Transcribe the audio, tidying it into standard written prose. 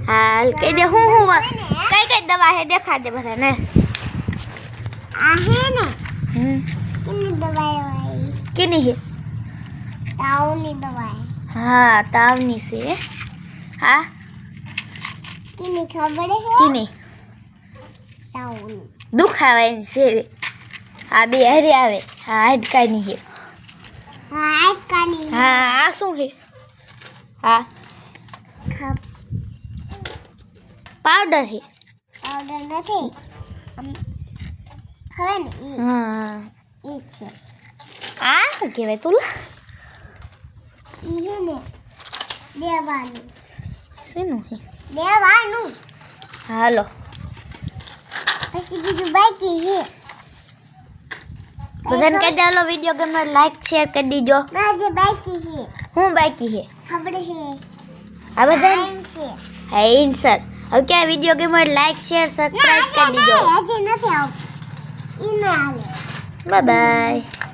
હાલ કહી દે હું કઈ દવા હે દેખાડ દે બધાને આ હે ને कितनी दवाई है કેની હે तावनी दवाई હા તાવની છે હા कितनी खबर है કેની तावनी દુખાવાની છે આ બે હરી આવે હા હાડકાની હે हाँ आज का नहीं હા આ શું હે હા खब પાવડર હે पाउडर नहीं खबर नहीं હા ये छे આ શું કહેવાય તુલા ये ने देवानु શેનું હે देवानु હાલો પછી બીજું બાકી છે બધાને કહી દે હાલો વિડીયો ગમે લાઈક શેર કરી દીજો માજે બાકી છે હું બાકી હે ખબર છે આ બધા છે હા ઇન્સર હવે ક્યાં વિડીયો ગમે લાઈક શેર સબસ્ક્રાઇબ કરી દીજો હજી નથી આવતું ઈ ના હાલે બાય બાય